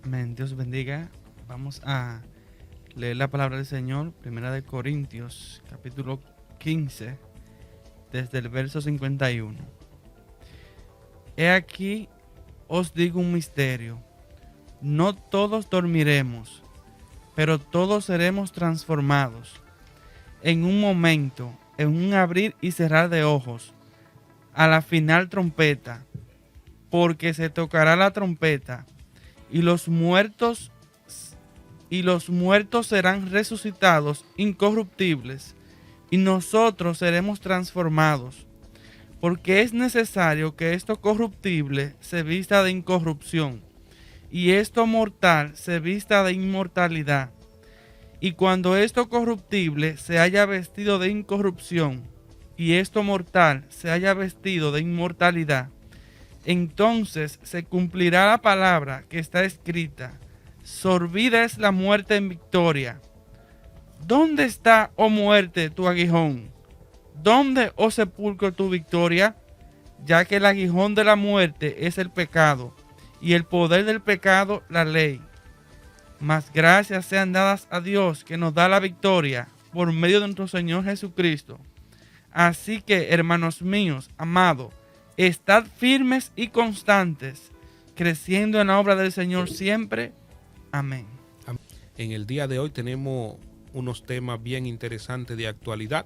Amén. Dios bendiga. Vamos a leer la palabra del Señor, Primera de Corintios, capítulo 15, desde el verso 51. He aquí, os digo un misterio. No todos dormiremos, pero todos seremos transformados. En un momento, en un abrir y cerrar de ojos, a la final trompeta, porque se tocará la trompeta, y los muertos serán resucitados incorruptibles, y nosotros seremos transformados, porque es necesario que esto corruptible se vista de incorrupción, y esto mortal se vista de inmortalidad. Y cuando esto corruptible se haya vestido de incorrupción, y esto mortal se haya vestido de inmortalidad, entonces se cumplirá la palabra que está escrita: sorbida es la muerte en victoria. ¿Dónde está, oh muerte, tu aguijón? ¿Dónde, oh sepulcro, tu victoria? Ya que el aguijón de la muerte es el pecado, y el poder del pecado la ley. Mas gracias sean dadas a Dios, que nos da la victoria por medio de nuestro Señor Jesucristo. Así que, hermanos míos, amados, estad firmes y constantes, creciendo en la obra del Señor siempre. Amén. En el día de hoy tenemos unos temas bien interesantes de actualidad.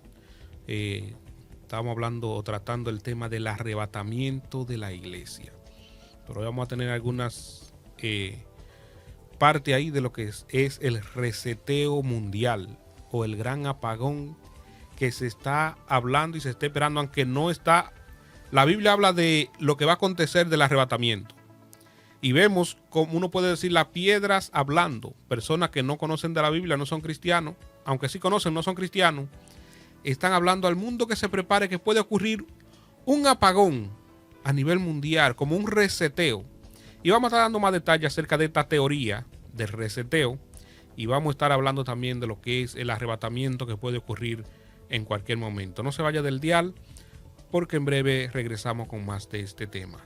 Estamos hablando o tratando el tema del arrebatamiento de la iglesia. Pero hoy vamos a tener algunas partes ahí de lo que es el reseteo mundial o el gran apagón que se está hablando y se está esperando, aunque no está. La Biblia habla de lo que va a acontecer del arrebatamiento. Y vemos como uno puede decir las piedras hablando. Personas que no conocen de la Biblia, no son cristianos, aunque sí conocen, no son cristianos, están hablando al mundo que se prepare, que puede ocurrir un apagón a nivel mundial, como un reseteo. Y vamos a estar dando más detalles acerca de esta teoría del reseteo. Y vamos a estar hablando también de lo que es el arrebatamiento que puede ocurrir en cualquier momento. No se vaya del dial, porque en breve regresamos con más de este tema.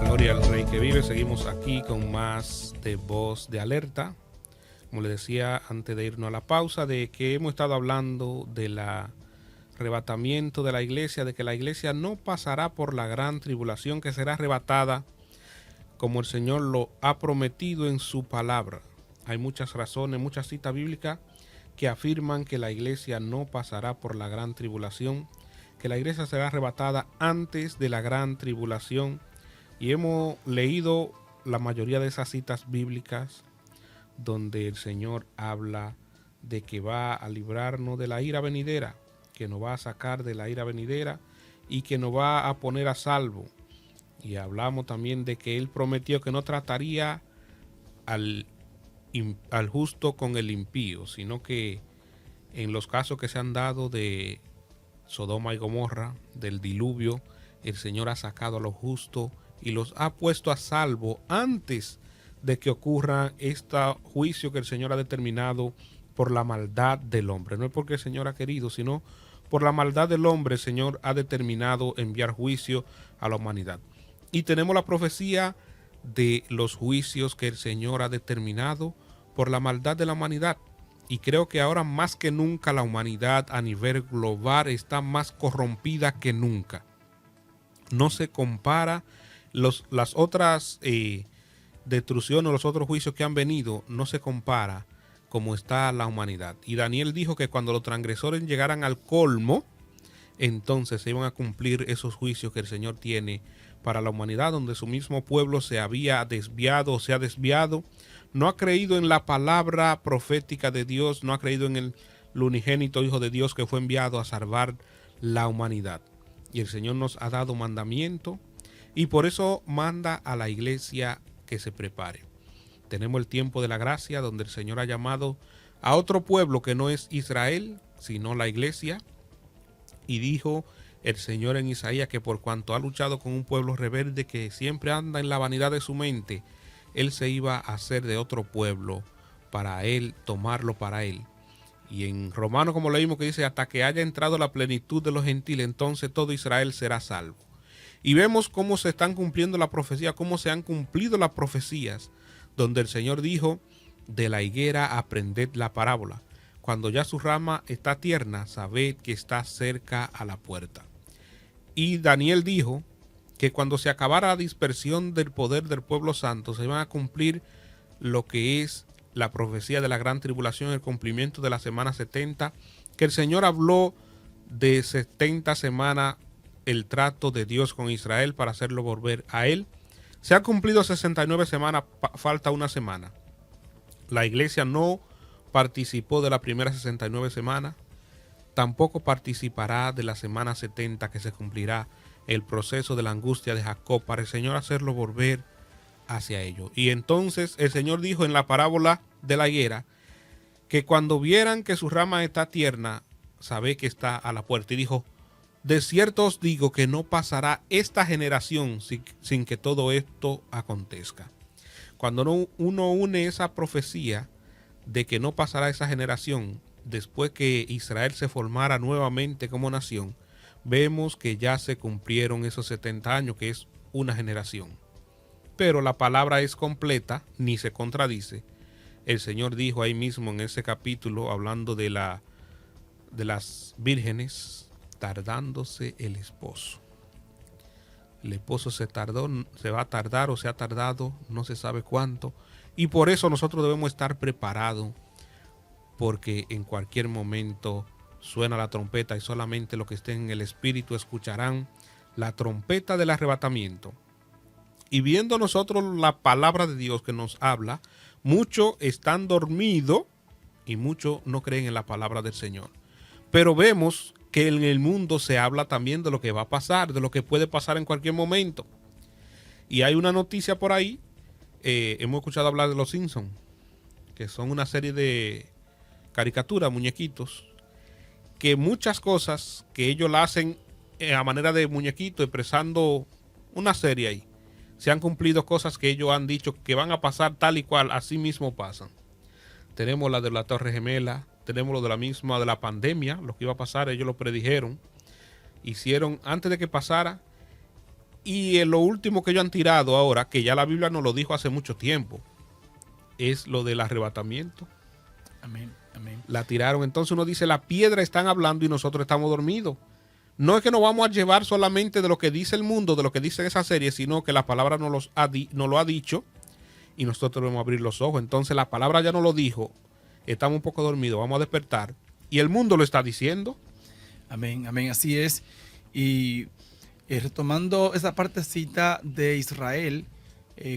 Gloria al Rey que vive. Seguimos aquí con más de Voz de Alerta. Como le decía antes de irnos a la pausa, de que hemos estado hablando del arrebatamiento de la iglesia, de que la iglesia no pasará por la gran tribulación, que será arrebatada como el Señor lo ha prometido en su palabra. Hay muchas razones, muchas citas bíblicas que afirman que la iglesia no pasará por la gran tribulación, que la iglesia será arrebatada antes de la gran tribulación. Y hemos leído la mayoría de esas citas bíblicas donde el Señor habla de que va a librarnos de la ira venidera, que nos va a sacar de la ira venidera y que nos va a poner a salvo. Y hablamos también de que Él prometió que no trataría al justo con el impío, sino que en los casos que se han dado de Sodoma y Gomorra, del diluvio, el Señor ha sacado a los justos y los ha puesto a salvo antes de que ocurra este juicio que el Señor ha determinado por la maldad del hombre. No es porque el Señor ha querido, sino por la maldad del hombre el Señor ha determinado enviar juicio a la humanidad. Y tenemos la profecía de los juicios que el Señor ha determinado por la maldad de la humanidad. Y creo que ahora más que nunca la humanidad a nivel global está más corrompida que nunca. No se compara las otras destrucciones, los otros juicios que han venido, no se compara como está la humanidad. Y Daniel dijo que cuando los transgresores llegaran al colmo, entonces se iban a cumplir esos juicios que el Señor tiene para la humanidad, donde su mismo pueblo se había desviado o se ha desviado, no ha creído en la palabra profética de Dios, no ha creído en el unigénito Hijo de Dios que fue enviado a salvar la humanidad. Y el Señor nos ha dado mandamiento y por eso manda a la iglesia que se prepare. Tenemos el tiempo de la gracia, donde el Señor ha llamado a otro pueblo que no es Israel, sino la iglesia, y dijo el Señor en Isaías que por cuanto ha luchado con un pueblo rebelde que siempre anda en la vanidad de su mente, Él se iba a hacer de otro pueblo para Él, tomarlo para Él. Y en Romanos, como leímos, que dice, hasta que haya entrado la plenitud de los gentiles, entonces todo Israel será salvo. Y vemos cómo se están cumpliendo la profecía, cómo se han cumplido las profecías, donde el Señor dijo, de la higuera aprended la parábola. Cuando ya su rama está tierna, sabed que está cerca a la puerta. Y Daniel dijo que cuando se acabara la dispersión del poder del pueblo santo, se iban a cumplir lo que es la profecía de la gran tribulación, el cumplimiento de la semana 70, que el Señor habló de 70 semanas, el trato de Dios con Israel para hacerlo volver a Él. Se han cumplido 69 semanas, falta una semana. La iglesia no participó de las primeras 69 semanas, tampoco participará de la semana 70 que se cumplirá el proceso de la angustia de Jacob para el Señor hacerlo volver hacia ellos. Y entonces el Señor dijo en la parábola de la higuera que cuando vieran que su rama está tierna, sabe que está a la puerta. Y dijo, de cierto os digo que no pasará esta generación sin que todo esto acontezca. Cuando uno une esa profecía de que no pasará esa generación después que Israel se formara nuevamente como nación, vemos que ya se cumplieron esos 70 años, que es una generación. Pero la palabra es completa, ni se contradice. El Señor dijo ahí mismo en ese capítulo, hablando de las vírgenes, tardándose el esposo. El esposo se va a tardar o se ha tardado, no se sabe cuánto. Y por eso nosotros debemos estar preparados, porque en cualquier momento suena la trompeta y solamente los que estén en el espíritu escucharán la trompeta del arrebatamiento. Y viendo nosotros la palabra de Dios que nos habla, muchos están dormidos y muchos no creen en la palabra del Señor. Pero vemos que en el mundo se habla también de lo que va a pasar, de lo que puede pasar en cualquier momento. Y hay una noticia por ahí, hemos escuchado hablar de los Simpsons, que son una serie de caricaturas, muñequitos, que muchas cosas que ellos la hacen a manera de muñequito, expresando una serie ahí, se han cumplido cosas que ellos han dicho que van a pasar tal y cual, así mismo pasan. Tenemos la de la Torre Gemela, tenemos lo de la misma de la pandemia, lo que iba a pasar, ellos lo predijeron, hicieron antes de que pasara. Y lo último que ellos han tirado ahora, que ya la Biblia nos lo dijo hace mucho tiempo, es lo del arrebatamiento. Amén, amén. La tiraron, entonces uno dice, la piedra están hablando y nosotros estamos dormidos. No es que nos vamos a llevar solamente de lo que dice el mundo, de lo que dice esa serie, sino que la palabra nos lo ha dicho y nosotros debemos abrir los ojos. Entonces la palabra ya nos lo dijo, estamos un poco dormidos, vamos a despertar. Y el mundo lo está diciendo. Amén, amén, así es. Y retomando esa partecita de Israel,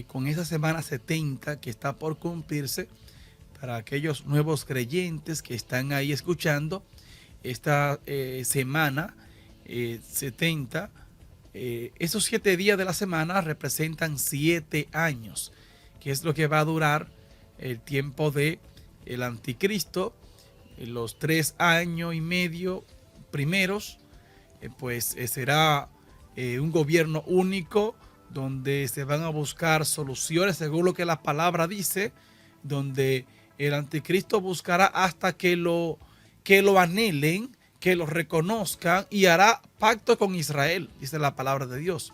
con esa semana 70 que está por cumplirse, para aquellos nuevos creyentes que están ahí escuchando, esta semana 70, esos 7 días de la semana representan 7 años, que es lo que va a durar el tiempo de el anticristo. Los 3 años y medio primeros, pues será un gobierno único, donde se van a buscar soluciones según lo que la palabra dice, donde el anticristo buscará hasta que lo anhelen, que lo reconozcan, y hará pacto con Israel, dice la palabra de Dios.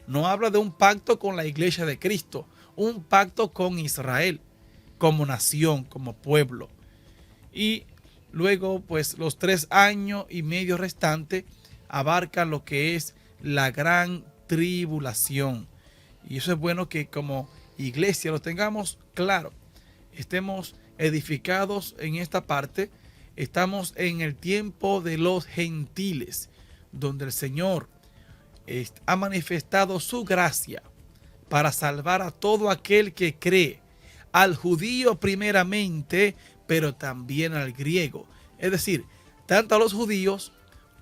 No habla de un pacto con la iglesia de Cristo, un pacto con Israel como nación, como pueblo. Y luego, pues los 3 años y medio restantes abarcan lo que es la gran tribulación. Y eso es bueno que como iglesia lo tengamos claro, estemos edificados en esta parte. Estamos en el tiempo de los gentiles, donde el Señor ha manifestado su gracia para salvar a todo aquel que cree, al judío primeramente, pero también al griego. Es decir, tanto a los judíos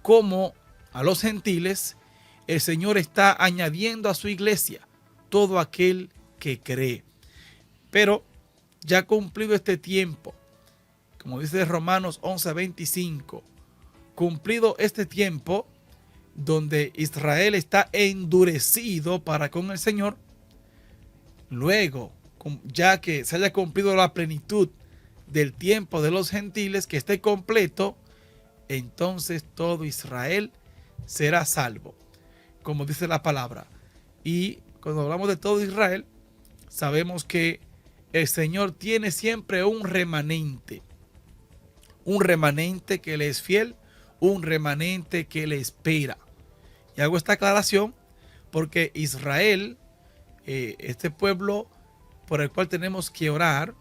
como a los gentiles, el Señor está añadiendo a su iglesia todo aquel que cree. Pero ya cumplido este tiempo, como dice Romanos 11:25, cumplido este tiempo donde Israel está endurecido para con el Señor, luego, ya que se haya cumplido la plenitud del tiempo de los gentiles, que esté completo, entonces todo Israel será salvo. como dice la palabra. Y cuando hablamos de todo Israel, sabemos que el Señor tiene siempre un remanente que le es fiel, un remanente que le espera. Y hago esta aclaración porque Israel, este pueblo por el cual tenemos que orar,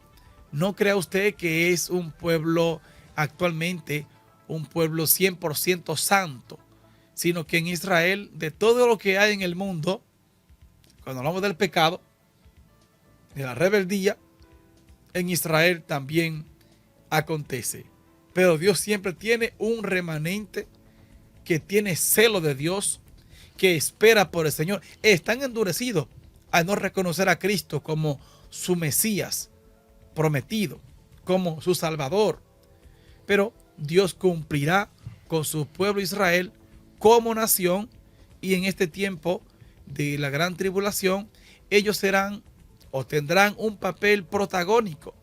no crea usted que es un pueblo actualmente, un pueblo 100% santo, sino que en Israel, de todo lo que hay en el mundo, cuando hablamos del pecado, de la rebeldía, en Israel también acontece. Pero Dios siempre tiene un remanente que tiene celo de Dios, que espera por el Señor. Están endurecidos al no reconocer a Cristo como su Mesías prometido, como su Salvador. Pero Dios cumplirá con su pueblo Israel como nación, y en este tiempo de la gran tribulación ellos serán o tendrán un papel protagónico.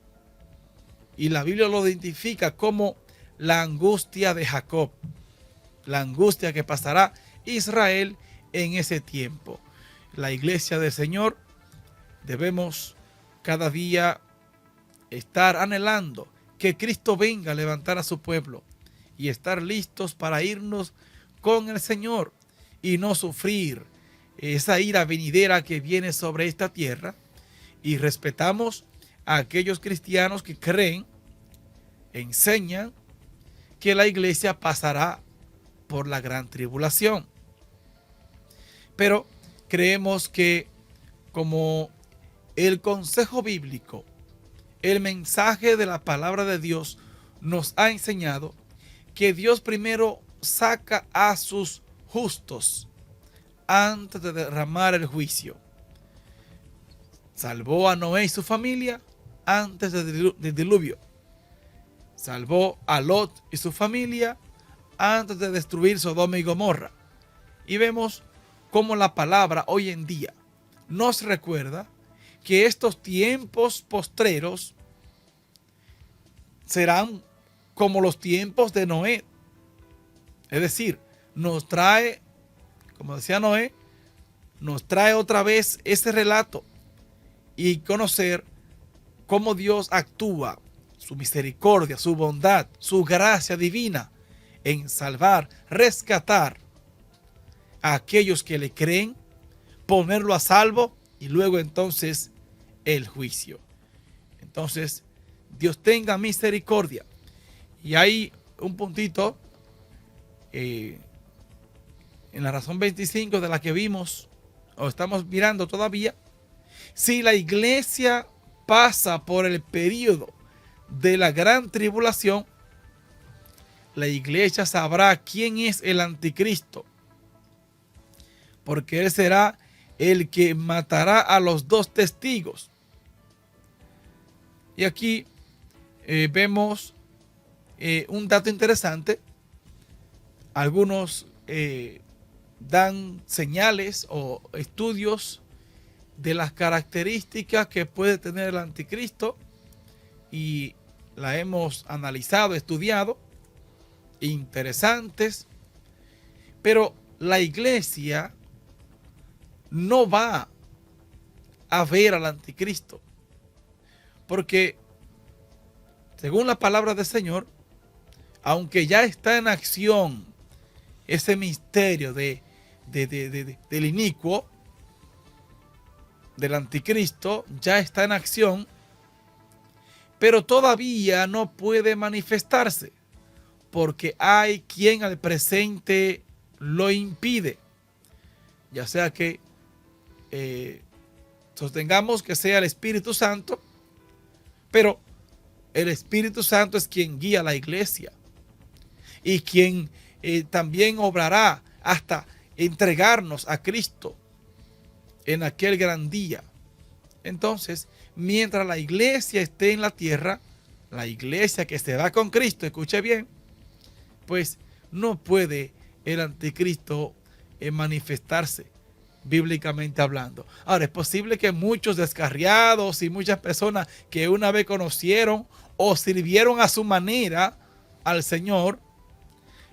Y la Biblia lo identifica como la angustia de Jacob, la angustia que pasará Israel en ese tiempo. La iglesia del Señor debemos cada día estar anhelando que Cristo venga a levantar a su pueblo y estar listos para irnos con el Señor y no sufrir esa ira venidera que viene sobre esta tierra. Y respetamos a aquellos cristianos que creen, enseñan que la iglesia pasará por la gran tribulación. Pero creemos que como el consejo bíblico, el mensaje de la palabra de Dios nos ha enseñado que Dios primero saca a sus justos antes de derramar el juicio. Salvó a Noé y su familia antes del diluvio. Salvó a Lot y su familia antes de destruir Sodoma y Gomorra. Y vemos cómo la palabra hoy en día nos recuerda que estos tiempos postreros serán como los tiempos de Noé. Es decir, nos trae, como decía Noé, nos trae otra vez ese relato y conocer cómo Dios actúa, su misericordia, su bondad, su gracia divina en salvar, rescatar a aquellos que le creen, ponerlo a salvo y luego entonces el juicio. Entonces, Dios tenga misericordia. Y hay un puntito en la razón 25 de la que vimos o estamos mirando todavía. Si la iglesia pasa por el periodo de la gran tribulación, la iglesia sabrá quién es el anticristo, porque él será el que matará a los dos testigos. Y aquí vemos un dato interesante. Algunos dan señales o estudios de las características que puede tener el anticristo, y la hemos analizado, estudiado, interesantes, pero la iglesia no va a ver al anticristo, porque según la palabra del Señor, aunque ya está en acción ese misterio del inicuo, del anticristo, ya está en acción, pero todavía no puede manifestarse, porque hay quien al presente lo impide. Ya sea que sostengamos que sea el Espíritu Santo, pero el Espíritu Santo es quien guía a la iglesia y quien también obrará hasta entregarnos a Cristo en aquel gran día. Entonces, mientras la iglesia esté en la tierra, la iglesia que se va con Cristo, escuche bien, pues no puede el anticristo manifestarse bíblicamente hablando. Ahora, es posible que muchos descarriados y muchas personas que una vez conocieron o sirvieron a su manera al Señor,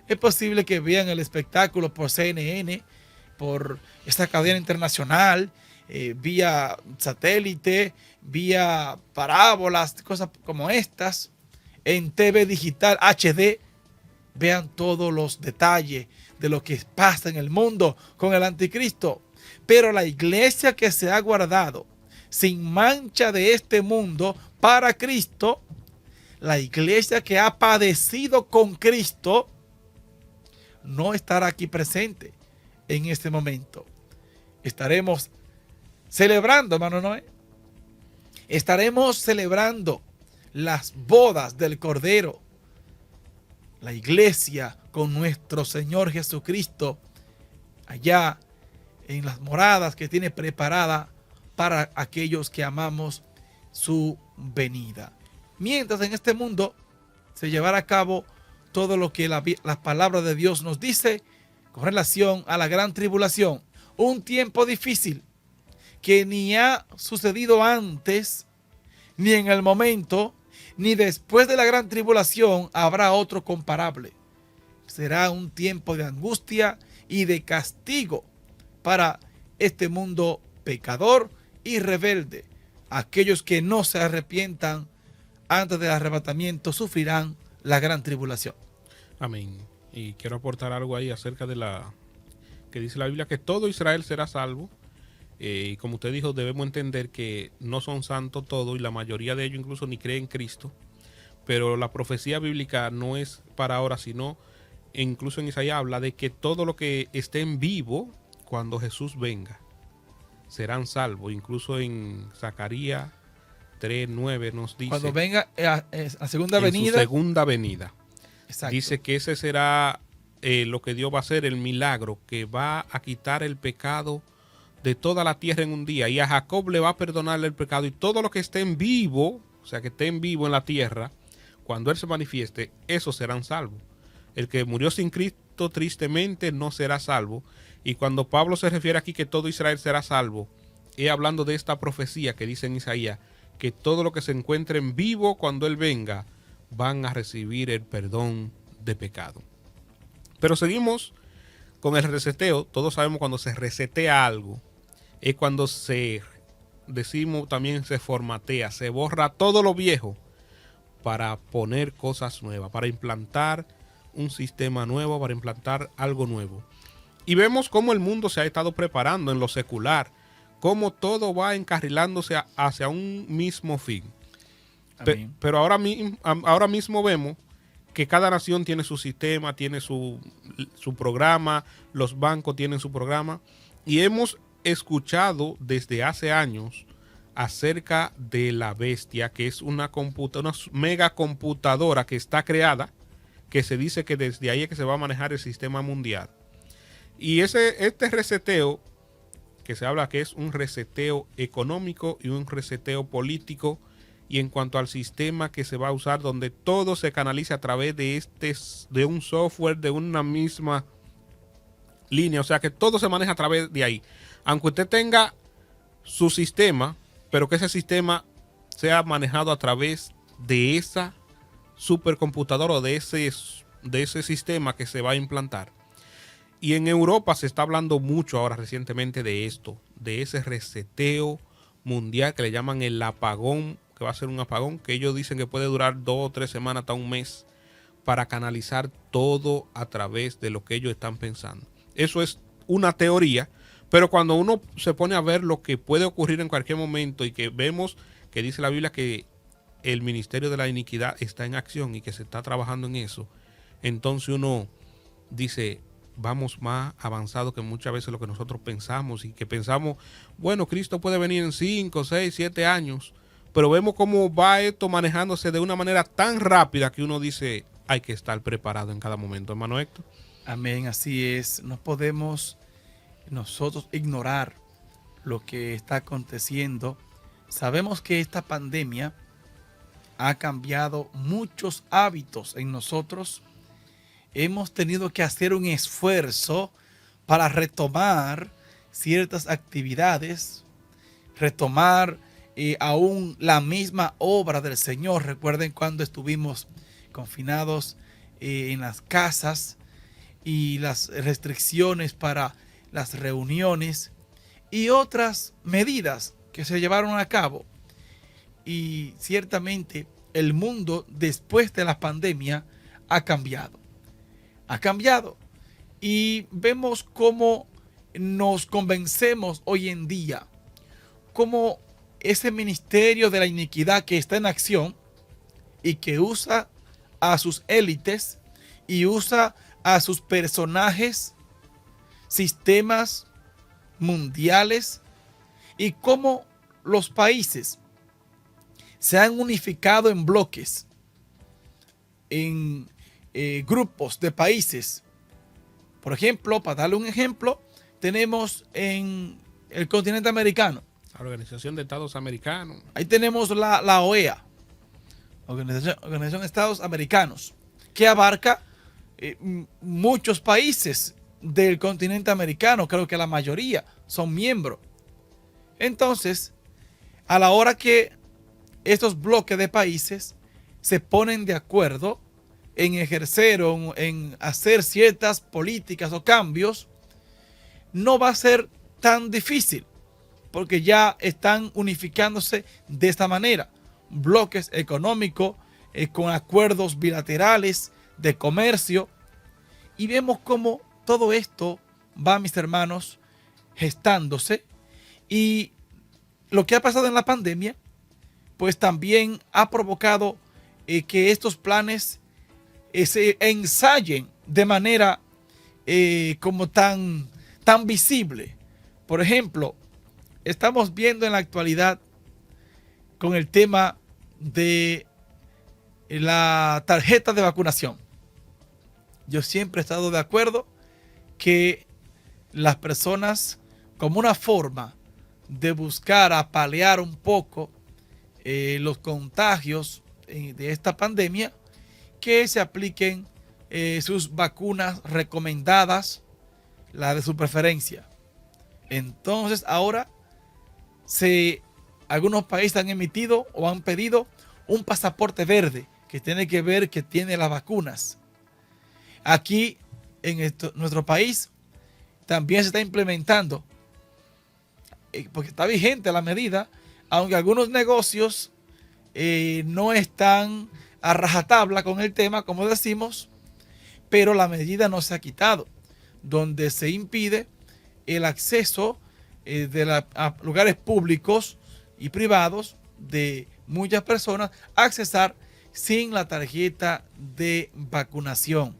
es posible que vean el espectáculo por CNN por esta cadena internacional, vía satélite, vía parábolas, cosas como estas, en TV digital HD. Vean todos los detalles de lo que pasa en el mundo con el anticristo. Pero la iglesia que se ha guardado sin mancha de este mundo para Cristo, la iglesia que ha padecido con Cristo, no estará aquí presente en este momento. Estaremos celebrando, hermano Noé. Estaremos celebrando las bodas del Cordero. La iglesia con nuestro Señor Jesucristo allá en las moradas que tiene preparada para aquellos que amamos su venida. Mientras en este mundo se llevará a cabo todo lo que la palabra de Dios nos dice con relación a la gran tribulación. Un tiempo difícil que ni ha sucedido antes, ni en el momento, ni después de la gran tribulación habrá otro comparable. Será un tiempo de angustia y de castigo para este mundo pecador y rebelde. Aquellos que no se arrepientan antes del arrebatamiento sufrirán la gran tribulación. Amén. Y quiero aportar algo ahí acerca de la que dice la Biblia, que todo Israel será salvo. Y como usted dijo, debemos entender que no son santos todos y la mayoría de ellos incluso ni creen en Cristo. Pero la profecía bíblica no es para ahora, sino incluso en Isaías habla de que todo lo que esté en vivo cuando Jesús venga serán salvos. Incluso en Zacarías 3:9 nos dice, cuando venga a segunda venida, su segunda venida. exacto. Dice que ese será lo que Dios va a hacer, el milagro que va a quitar el pecado de toda la tierra en un día, y a Jacob le va a perdonarle el pecado, y todo lo que esté en vivo, o sea que esté en vivo en la tierra, cuando Él se manifieste, esos serán salvos. El que murió sin Cristo tristemente no será salvo. Y cuando Pablo se refiere aquí que todo Israel será salvo, es hablando de esta profecía que dice en Isaías, que todo lo que se encuentre en vivo cuando Él venga, van a recibir el perdón de pecado. Pero seguimos con el reseteo. Todos sabemos cuando se resetea algo, es cuando decimos también se formatea, se borra todo lo viejo para poner cosas nuevas, para implantar un sistema nuevo, para implantar algo nuevo. Y vemos cómo el mundo se ha estado preparando en lo secular, cómo todo va encarrilándose hacia un mismo fin. Pero ahora mismo vemos que cada nación tiene su sistema, tiene su programa, los bancos tienen su programa, y hemos escuchado desde hace años acerca de la bestia, que es una mega computadora que está creada, que se dice que desde ahí es que se va a manejar el sistema mundial. Y este reseteo, que se habla que es un reseteo económico y un reseteo político, y en cuanto al sistema que se va a usar, donde todo se canaliza a través de un software, de una misma línea, o sea que todo se maneja a través de ahí. Aunque usted tenga su sistema, pero que ese sistema sea manejado a través de esa supercomputadora o de ese sistema que se va a implantar. Y en Europa se está hablando mucho ahora recientemente de esto, de ese reseteo mundial que le llaman el apagón, que va a ser un apagón que ellos dicen que puede durar 2 o 3 semanas hasta un mes, para canalizar todo a través de lo que ellos están pensando. Eso es una teoría, pero cuando uno se pone a ver lo que puede ocurrir en cualquier momento, y que vemos que dice la Biblia que el ministerio de la iniquidad está en acción y que se está trabajando en eso, entonces uno dice, vamos más avanzado que muchas veces lo que nosotros pensamos, y que pensamos, bueno, Cristo puede venir en 5, 6, 7 años, pero vemos cómo va esto manejándose de una manera tan rápida que uno dice, hay que estar preparado en cada momento, hermano Héctor. Amén, así es. No podemos nosotros ignorar lo que está aconteciendo. Sabemos que esta pandemia ha cambiado muchos hábitos en nosotros. Hemos tenido que hacer un esfuerzo para retomar ciertas actividades, retomar aún la misma obra del Señor. Recuerden cuando estuvimos confinados en las casas, y las restricciones para las reuniones y otras medidas que se llevaron a cabo. Y ciertamente el mundo después de la pandemia ha cambiado. Ha cambiado. Y vemos cómo nos convencemos hoy en día, cómo ese ministerio de la iniquidad que está en acción y que usa a sus élites y usa a sus personajes, sistemas mundiales, y cómo los países se han unificado en bloques, en grupos de países. Por ejemplo, para darle un ejemplo, tenemos en el continente americano, La Organización de Estados Americanos. ahí tenemos la OEA, Organización de Estados Americanos, que abarca muchos países del continente americano. Creo que la mayoría son miembros. Entonces, a la hora que estos bloques de países se ponen de acuerdo en ejercer o en hacer ciertas políticas o cambios, no va a ser tan difícil, porque ya están unificándose de esta manera. Bloques económicos con acuerdos bilaterales de comercio, y vemos cómo todo esto va, mis hermanos, gestándose. Y lo que ha pasado en la pandemia, pues también ha provocado que estos planes se ensayen de manera como tan visible. Por ejemplo, estamos viendo en la actualidad con el tema de la tarjeta de vacunación. Yo siempre he estado de acuerdo que las personas, como una forma de buscar apalear un poco los contagios de esta pandemia, que se apliquen sus vacunas recomendadas, la de su preferencia. Entonces ahora algunos países han emitido o han pedido un pasaporte verde que tiene que ver que tiene las vacunas. Aquí en nuestro país también se está implementando, porque está vigente la medida, aunque algunos negocios no están a rajatabla con el tema, como decimos, pero la medida no se ha quitado, donde se impide el acceso a lugares públicos y privados de muchas personas a accesar sin la tarjeta de vacunación.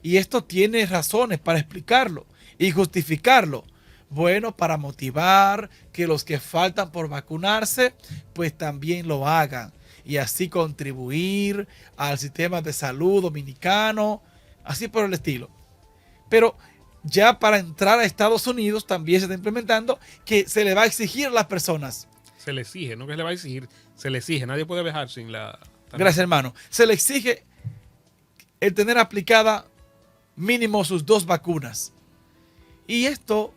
Y esto tiene razones para explicarlo y justificarlo. Bueno, para motivar que los que faltan por vacunarse, pues también lo hagan. Y así contribuir al sistema de salud dominicano, así por el estilo. Pero ya para entrar a Estados Unidos también se está implementando que se le va a exigir a las personas. Se le exige, no que se le va a exigir, se le exige. Nadie puede viajar sin la tarjeta. Gracias, hermano. Se le exige el tener aplicada mínimo sus 2 vacunas. Y esto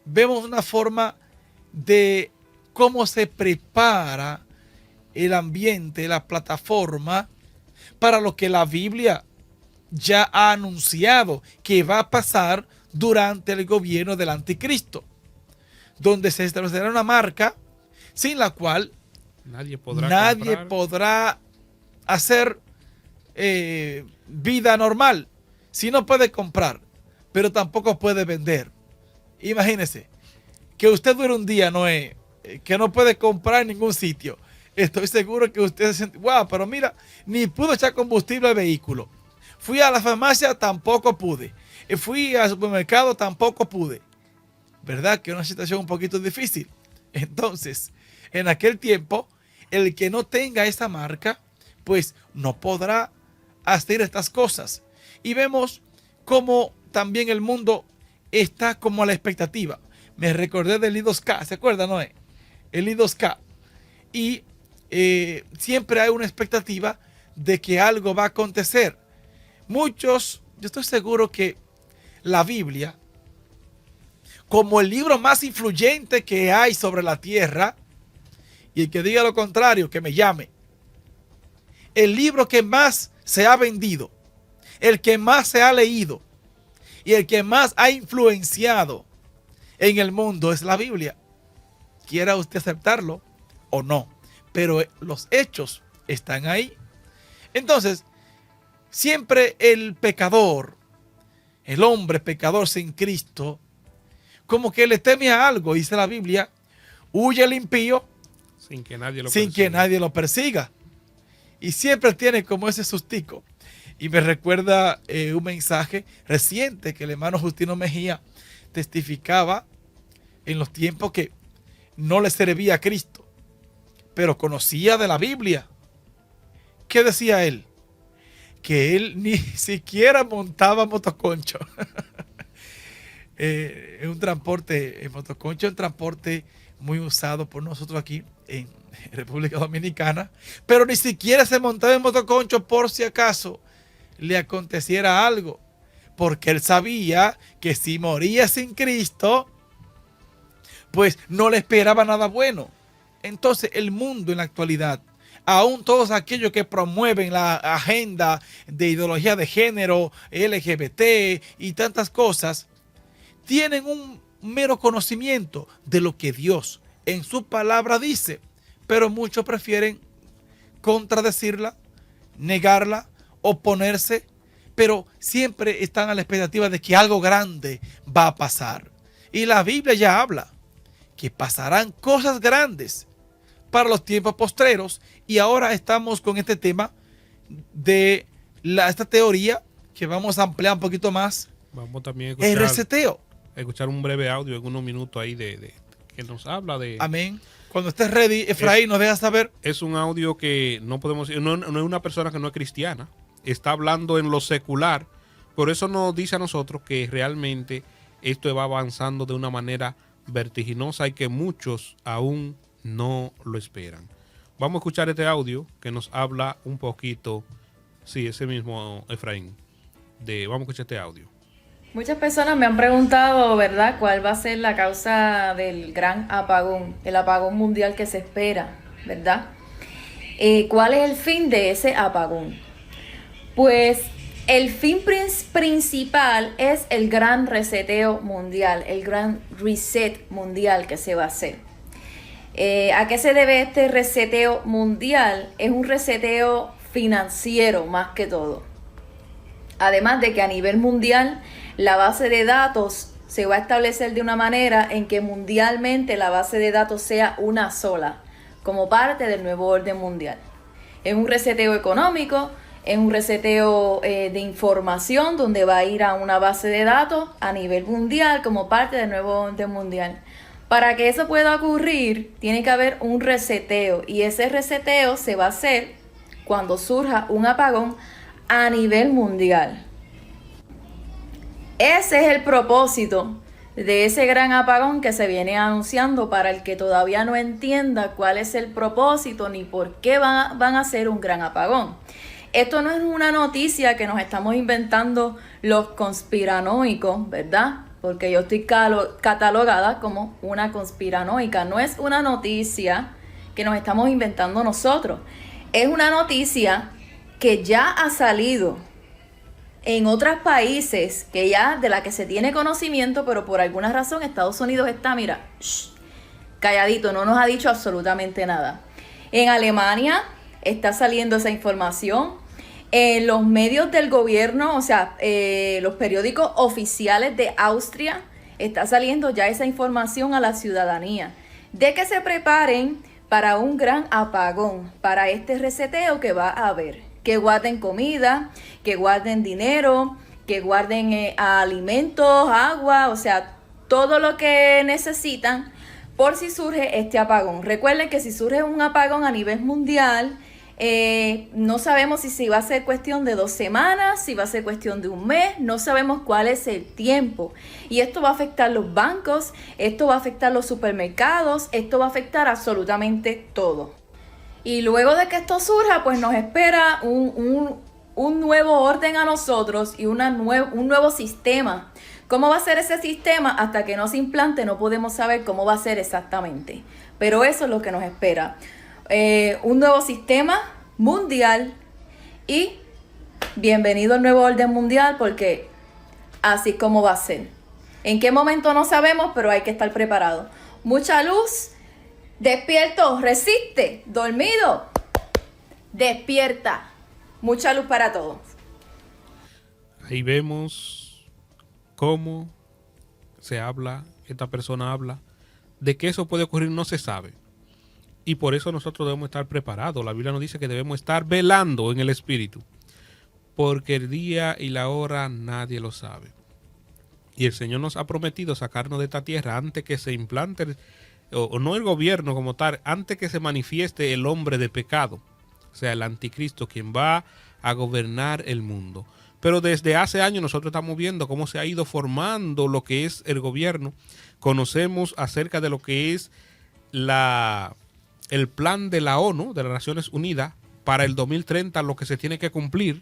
vemos una forma de cómo se prepara el ambiente, la plataforma, para lo que la Biblia ya ha anunciado que va a pasar durante el gobierno del anticristo, donde se establecerá una marca sin la cual nadie podrá hacer vida normal. Si no puede comprar, pero tampoco puede vender. Imagínese que usted dure un día, que no puede comprar en ningún sitio. Estoy seguro que usted se siente, wow, pero mira, ni pudo echar combustible al vehículo. Fui a la farmacia, tampoco pude. Fui al supermercado, tampoco pude. ¿Verdad? Que es una situación un poquito difícil. Entonces, en aquel tiempo, el que no tenga esa marca, pues no podrá hacer estas cosas. Y vemos cómo también el mundo está como a la expectativa. Me recordé del I2K, ¿se acuerdan, Noé? El I2K. Y siempre hay una expectativa de que algo va a acontecer. Yo estoy seguro que la Biblia, como el libro más influyente que hay sobre la tierra, y el que diga lo contrario, que me llame, el libro que más se ha vendido, el que más se ha leído y el que más ha influenciado en el mundo es la Biblia. Quiera usted aceptarlo o no, pero los hechos están ahí. Entonces, siempre el pecador, el hombre pecador sin Cristo, como que le teme a algo, dice la Biblia, huye el impío sin que nadie lo persiga. Y siempre tiene como ese sustico. Y me recuerda un mensaje reciente que el hermano Justino Mejía testificaba en los tiempos que no le servía a Cristo, pero conocía de la Biblia. ¿Qué decía él? Que él ni siquiera montaba motoconcho. Es un transporte, el motoconcho es un transporte muy usado por nosotros aquí en República Dominicana, pero ni siquiera se montaba en motoconcho por si acaso le aconteciera algo, porque él sabía que si moría sin Cristo, pues no le esperaba nada bueno. Entonces el mundo en la actualidad, aún todos aquellos que promueven la agenda de ideología de género, LGBT y tantas cosas, tienen un mero conocimiento de lo que Dios en su palabra dice, pero muchos prefieren contradecirla, negarla, oponerse, pero siempre están a la expectativa de que algo grande va a pasar. Y la Biblia ya habla que pasarán cosas grandes para los tiempos postreros, y ahora estamos con este tema de esta teoría que vamos a ampliar un poquito más. Vamos también el reseteo. Escuchar un breve audio en unos minutos ahí que nos habla de... Amén. Cuando estés ready, Efraín, nos dejas saber. Es un audio que no podemos... No es una persona que no es cristiana. Está hablando en lo secular. Por eso nos dice a nosotros que realmente esto va avanzando de una manera vertiginosa y que muchos aún no lo esperan. Vamos a escuchar este audio que nos habla un poquito... Sí, ese mismo, Efraín. Vamos a escuchar este audio. Muchas personas me han preguntado, ¿verdad?, cuál va a ser la causa del gran apagón, el apagón mundial que se espera, ¿verdad? ¿Cuál es el fin de ese apagón? Pues el fin principal es el gran reseteo mundial, el gran reset mundial que se va a hacer. ¿A qué se debe este reseteo mundial? Es un reseteo financiero más que todo. Además de que a nivel mundial la base de datos se va a establecer de una manera en que mundialmente la base de datos sea una sola, como parte del nuevo orden mundial. Es un reseteo económico, es un reseteo de información donde va a ir a una base de datos a nivel mundial como parte del nuevo orden mundial. Para que eso pueda ocurrir, tiene que haber un reseteo, y ese reseteo se va a hacer cuando surja un apagón a nivel mundial. Ese es el propósito de ese gran apagón que se viene anunciando, para el que todavía no entienda cuál es el propósito ni por qué van a hacer un gran apagón. Esto no es una noticia que nos estamos inventando los conspiranoicos, ¿verdad? Porque yo estoy catalogada como una conspiranoica. No es una noticia que nos estamos inventando nosotros. Es una noticia que ya ha salido en otros países, que ya de la que se tiene conocimiento, pero por alguna razón Estados Unidos está, mira, calladito, no nos ha dicho absolutamente nada. En Alemania está saliendo esa información. En los medios del gobierno, o sea, los periódicos oficiales de Austria, está saliendo ya esa información a la ciudadanía, de que se preparen para un gran apagón, para este reseteo que va a haber. Que guarden comida, que guarden dinero, que guarden alimentos, agua, o sea, todo lo que necesitan por si surge este apagón. Recuerden que si surge un apagón a nivel mundial, no sabemos si va a ser cuestión de 2 semanas, si va a ser cuestión de un mes, no sabemos cuál es el tiempo. Y esto va a afectar los bancos, esto va a afectar los supermercados, esto va a afectar absolutamente todo. Y luego de que esto surja, pues nos espera un nuevo orden a nosotros y un nuevo sistema. ¿Cómo va a ser ese sistema? Hasta que no se implante no podemos saber cómo va a ser exactamente. Pero eso es lo que nos espera. Un nuevo sistema mundial, y bienvenido al nuevo orden mundial, porque así como va a ser. ¿En qué momento? No sabemos, pero hay que estar preparado. Mucha luz, despierto, resiste, dormido, despierta. Mucha luz para todos. Ahí vemos cómo se habla, esta persona habla, de que eso puede ocurrir no se sabe. Y por eso nosotros debemos estar preparados. La Biblia nos dice que debemos estar velando en el Espíritu, porque el día y la hora nadie lo sabe. Y el Señor nos ha prometido sacarnos de esta tierra antes que se implante, o no el gobierno como tal, antes que se manifieste el hombre de pecado, o sea, el anticristo, quien va a gobernar el mundo. Pero desde hace años nosotros estamos viendo cómo se ha ido formando lo que es el gobierno. Conocemos acerca de lo que es el plan de la ONU, de las Naciones Unidas, para el 2030, lo que se tiene que cumplir.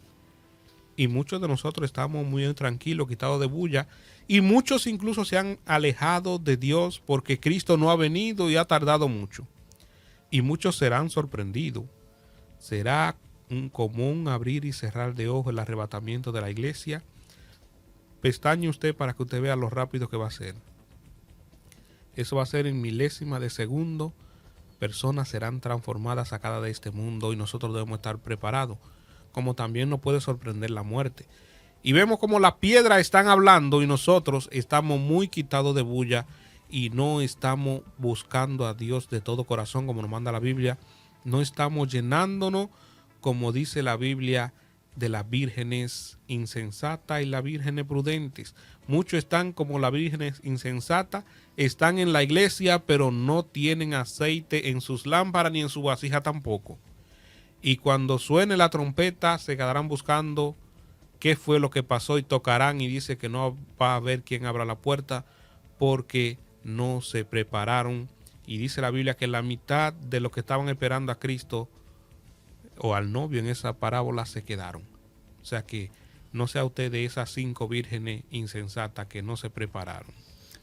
Y muchos de nosotros estamos muy tranquilos, quitados de bulla. Y muchos incluso se han alejado de Dios porque Cristo no ha venido y ha tardado mucho. Y muchos serán sorprendidos. Será un común abrir y cerrar de ojos el arrebatamiento de la iglesia. Pestañe usted para que usted vea lo rápido que va a ser. Eso va a ser en milésima de segundo. Personas serán transformadas, sacadas de este mundo, y nosotros debemos estar preparados. Como también nos puede sorprender la muerte. Y vemos como las piedras están hablando y nosotros estamos muy quitados de bulla y no estamos buscando a Dios de todo corazón como nos manda la Biblia. No estamos llenándonos, como dice la Biblia, de las vírgenes insensatas y las vírgenes prudentes. Muchos están como las vírgenes insensatas, están en la iglesia, pero no tienen aceite en sus lámparas ni en su vasija tampoco. Y cuando suene la trompeta, se quedarán buscando qué fue lo que pasó y tocarán, y dice que no va a haber quien abra la puerta porque no se prepararon. Y dice la Biblia que la mitad de los que estaban esperando a Cristo o al novio en esa parábola se quedaron. O sea que no sea usted de esas 5 vírgenes insensatas que no se prepararon.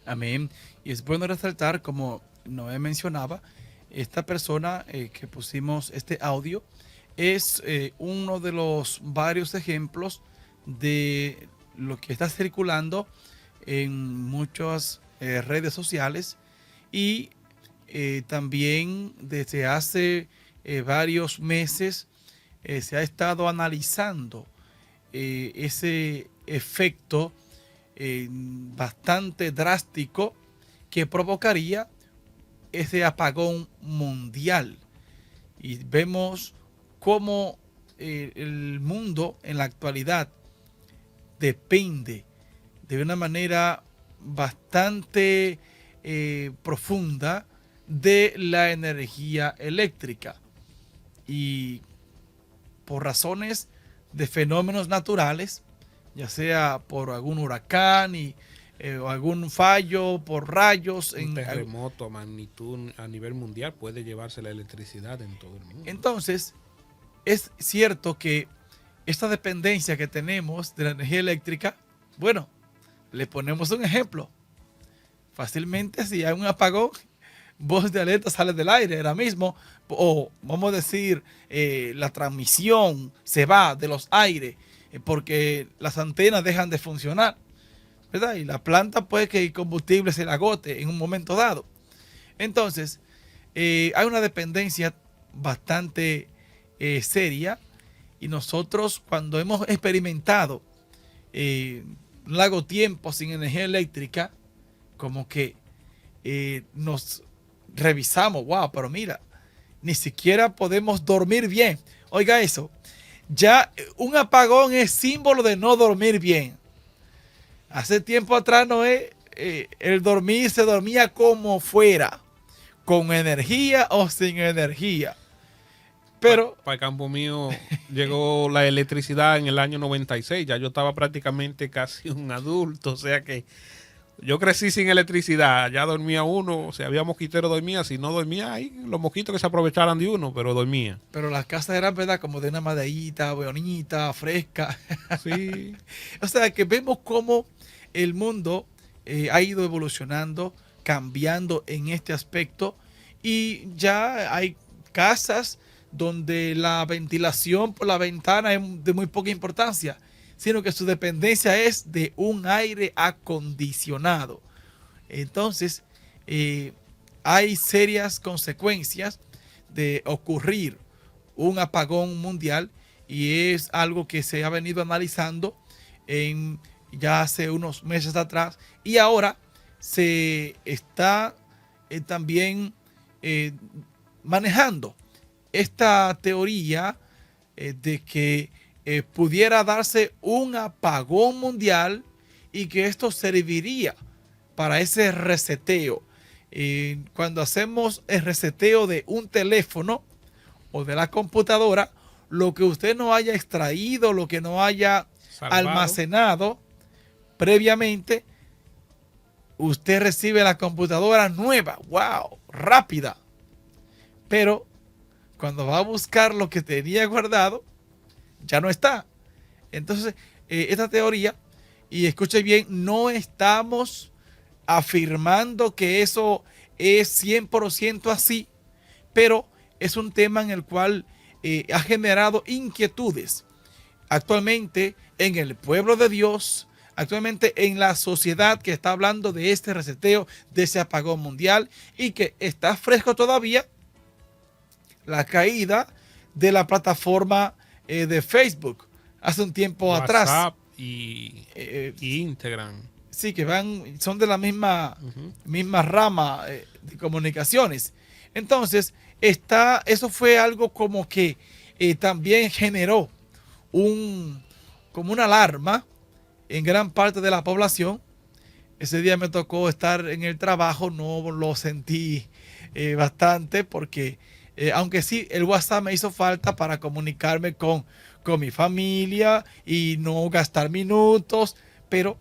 Amén. Y es bueno resaltar, como Noé mencionaba, esta persona que pusimos este audio es uno de los varios ejemplos de lo que está circulando en muchas redes sociales, y también desde hace varios meses se ha estado analizando ese efecto bastante drástico que provocaría ese apagón mundial. Y vemos cómo el mundo en la actualidad depende de una manera bastante profunda de la energía eléctrica, y por razones de fenómenos naturales, ya sea por algún huracán o algún fallo, por rayos. Un terremoto a magnitud a nivel mundial puede llevarse la electricidad en todo el mundo. Entonces, es cierto que esta dependencia que tenemos de la energía eléctrica, bueno, le ponemos un ejemplo. Fácilmente, si hay un apagón, voz de alerta sale del aire ahora mismo, o vamos a decir, la transmisión se va de los aires porque las antenas dejan de funcionar, ¿verdad? Y la planta puede que el combustible se le agote en un momento dado. Entonces, hay una dependencia bastante seria, y nosotros, cuando hemos experimentado un largo tiempo sin energía eléctrica, como que nos revisamos, wow, pero mira, ni siquiera podemos dormir bien. Oiga eso, ya un apagón es símbolo de no dormir bien. Hace tiempo atrás el dormir se dormía como fuera, con energía o sin energía. Pero para el campo mío llegó la electricidad en el año 96, ya yo estaba prácticamente casi un adulto, o sea que yo crecí sin electricidad, ya dormía uno, si había mosquitero dormía, si no dormía ahí, los mosquitos que se aprovecharan de uno, pero dormía. Pero las casas eran, ¿verdad?, como de una maderita, bonita, fresca. Sí. O sea que vemos cómo el mundo ha ido evolucionando, cambiando en este aspecto, y ya hay casas donde la ventilación por la ventana es de muy poca importancia. sino que su dependencia es de un aire acondicionado. Entonces, hay serias consecuencias de ocurrir un apagón mundial, y es algo que se ha venido analizando ya hace unos meses atrás, y ahora se está también manejando esta teoría de que pudiera darse un apagón mundial y que esto serviría para ese reseteo. Cuando hacemos el reseteo de un teléfono o de la computadora, lo que usted no haya extraído, lo que no haya almacenado previamente, usted recibe la computadora nueva, wow, rápida. Pero cuando va a buscar lo que tenía guardado, ya no está. Entonces, esta teoría, y escuche bien, no estamos afirmando que eso es 100% así, pero es un tema en el cual ha generado inquietudes actualmente en el pueblo de Dios, actualmente en la sociedad que está hablando de este reseteo, de ese apagón mundial, y que está fresco todavía la caída de la plataforma de Facebook hace un tiempo WhatsApp atrás. Y Instagram. Sí, que son de la misma rama de comunicaciones. Entonces, eso fue algo como que también generó como una alarma en gran parte de la población. Ese día me tocó estar en el trabajo, no lo sentí bastante porque, aunque sí, el WhatsApp me hizo falta para comunicarme con mi familia y no gastar minutos, pero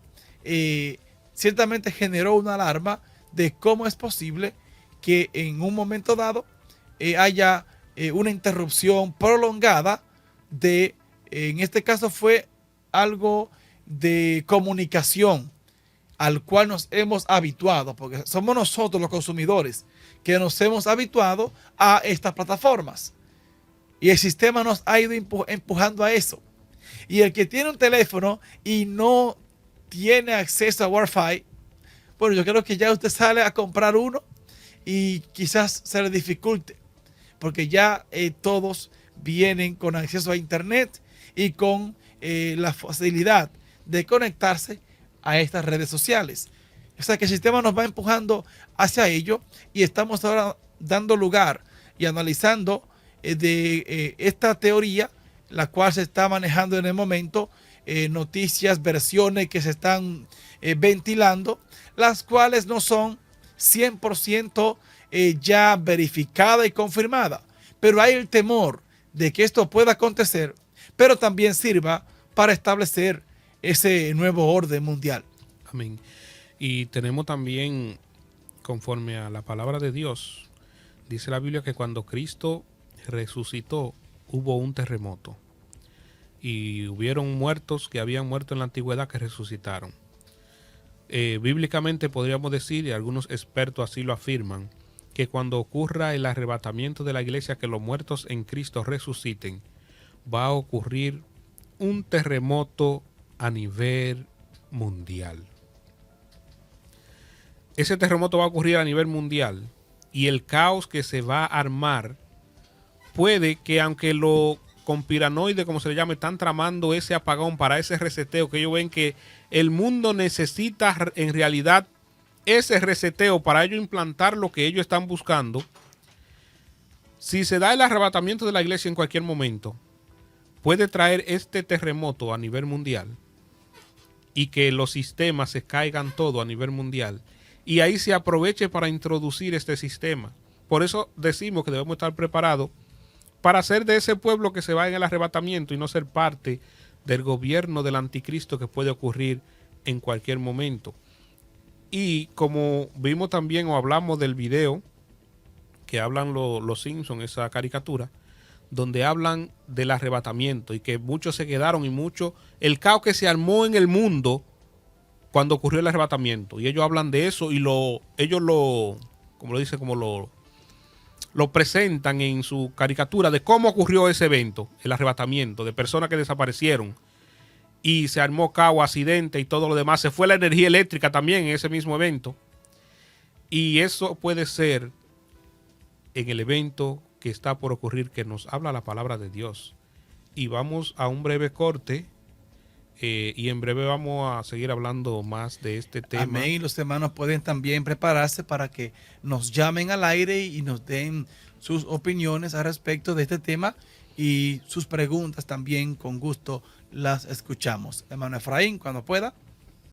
ciertamente generó una alarma de cómo es posible que en un momento dado haya una interrupción prolongada en este caso fue algo de comunicación al cual nos hemos habituado, porque somos nosotros los consumidores que nos hemos habituado a estas plataformas. Y el sistema nos ha ido empujando a eso. Y el que tiene un teléfono y no tiene acceso a Wi-Fi, bueno, yo creo que ya usted sale a comprar uno y quizás se le dificulte, porque ya todos vienen con acceso a Internet y con la facilidad de conectarse a estas redes sociales. O sea que el sistema nos va empujando hacia ello, y estamos ahora dando lugar y analizando esta teoría, la cual se está manejando en el momento, noticias, versiones que se están ventilando, las cuales no son 100% ya verificada y confirmada, pero hay el temor de que esto pueda acontecer, pero también sirva para establecer ese nuevo orden mundial. Amén. Y tenemos también, conforme a la palabra de Dios, dice la Biblia que cuando Cristo resucitó hubo un terremoto y hubieron muertos que habían muerto en la antigüedad que resucitaron. Bíblicamente podríamos decir, y algunos expertos así lo afirman, que cuando ocurra el arrebatamiento de la iglesia, que los muertos en Cristo resuciten, va a ocurrir un terremoto a nivel mundial. Ese terremoto va a ocurrir a nivel mundial, y el caos que se va a armar puede que, aunque los conspiranoides, como se le llame, están tramando ese apagón para ese reseteo, que ellos ven que el mundo necesita en realidad ese reseteo para ellos implantar lo que ellos están buscando. Si se da el arrebatamiento de la iglesia en cualquier momento, puede traer este terremoto a nivel mundial y que los sistemas se caigan todo a nivel mundial, y ahí se aproveche para introducir este sistema. Por eso decimos que debemos estar preparados para ser de ese pueblo que se va en el arrebatamiento y no ser parte del gobierno del anticristo que puede ocurrir en cualquier momento. Y como vimos también, o hablamos del video que hablan los Simpsons, esa caricatura, donde hablan del arrebatamiento y que muchos se quedaron, y mucho el caos que se armó en el mundo cuando ocurrió el arrebatamiento, y ellos hablan de eso y ellos lo presentan en su caricatura de cómo ocurrió ese evento, el arrebatamiento, de personas que desaparecieron, y se armó caos, accidente y todo lo demás. Se fue la energía eléctrica también en ese mismo evento. Y eso puede ser en el evento que está por ocurrir, que nos habla la palabra de Dios. Y vamos a un breve corte. Y en breve vamos a seguir hablando más de este tema. Amén. Y los hermanos pueden también prepararse para que nos llamen al aire y nos den sus opiniones al respecto de este tema y sus preguntas también, con gusto las escuchamos. Hermano Efraín, cuando pueda.